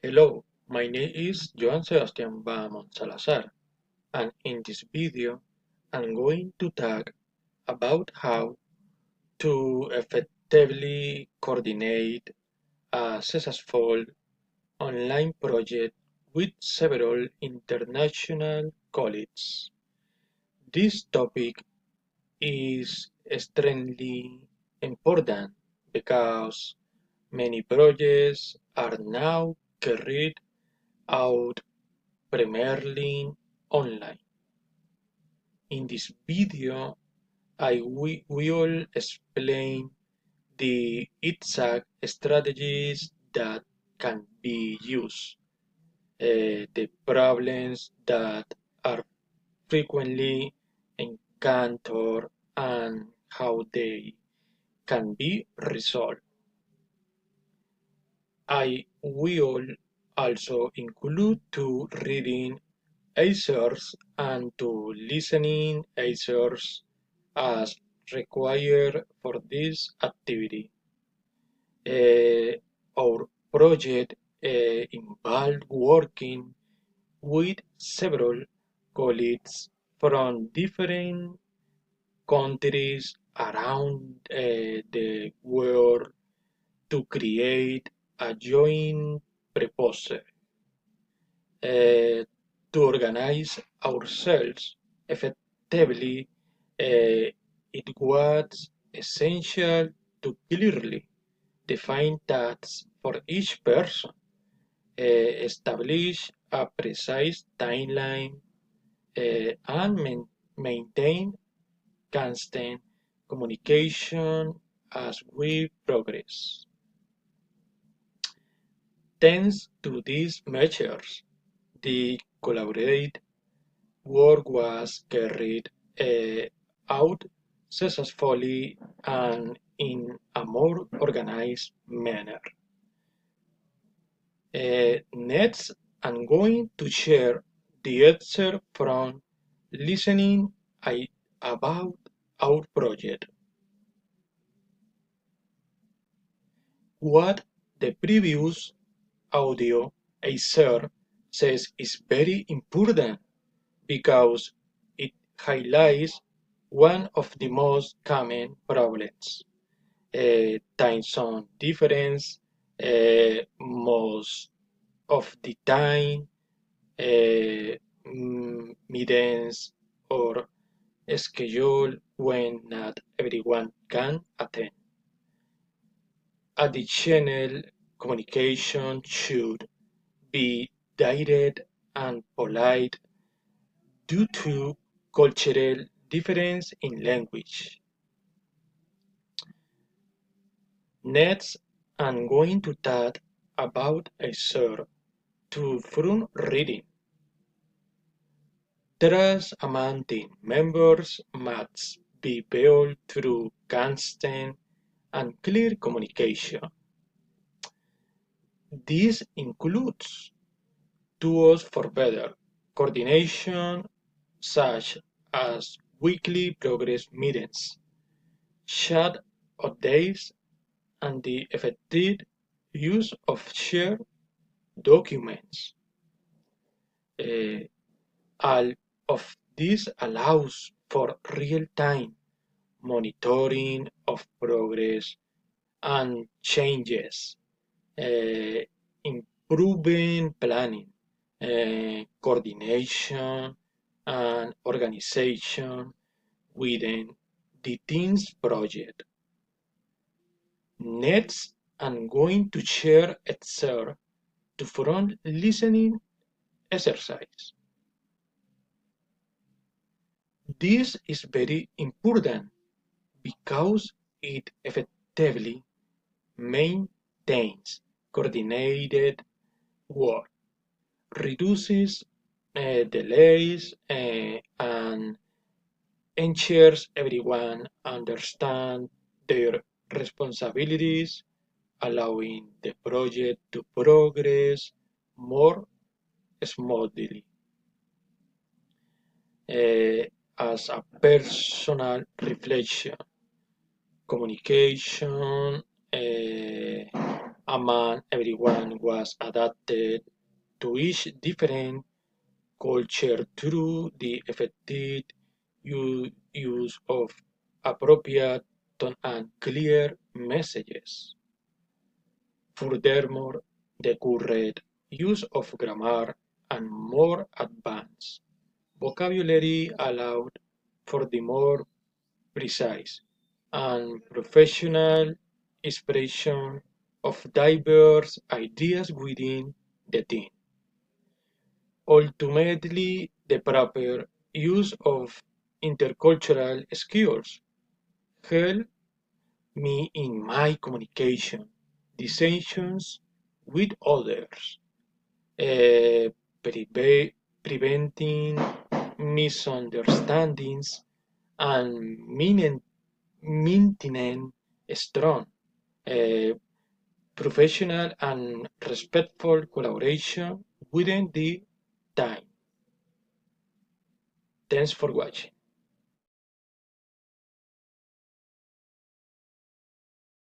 Hello, my name is Joan Sebastian Bahamon Salazar, and in this video, I'm going to talk about how to effectively coordinate a successful online project with several international colleagues. This topic is extremely important because many projects are now carried out primarily online. In this video, I will explain the exact strategies that can be used, the problems that are frequently encountered, and how they can be resolved. I will also include two reading answers and two listening answers as required for this activity. Our project involved working with several colleagues from different countries around the world to create a joint proposal. uh, to organize ourselves effectively, it was essential to clearly define tasks for each person, establish a precise timeline, and maintain constant communication as we progress. Thanks to these measures, the collaborative work was carried out successfully and in a more organized manner. Next, I'm going to share the answer from listening about our project. What the previous audio I shared says is very important because it highlights one of the most common problems. Time zone difference, most of the time, meetings or schedule when not everyone can attend. Additional communication should be direct and polite due to cultural difference in language. Next, I'm going to talk about a sort to front reading. Trust among team members must be built through constant and clear communication. This includes tools for better coordination, such as weekly progress meetings, chat updates, and the effective use of shared documents. Uh, all of this allows for real-time monitoring of progress and changes, uh, improving planning, coordination, and organization within the team's project. Next, I'm going to share excerpt to front listening exercise. This is very important because it effectively maintains coordinated work, reduces delays, and ensures everyone understands their responsibilities, allowing the project to progress more smoothly. As a personal reflection, communication among everyone was adapted to each different culture through the effective use of appropriate tone and clear messages. Furthermore, the current use of grammar and more advanced vocabulary allowed for the more precise and professional expression of diverse ideas within the team. Ultimately, the proper use of intercultural skills help me in my communication decisions with others, uh, preventing misunderstandings and maintaining strong, uh, professional and respectful collaboration within the time. Thanks for watching.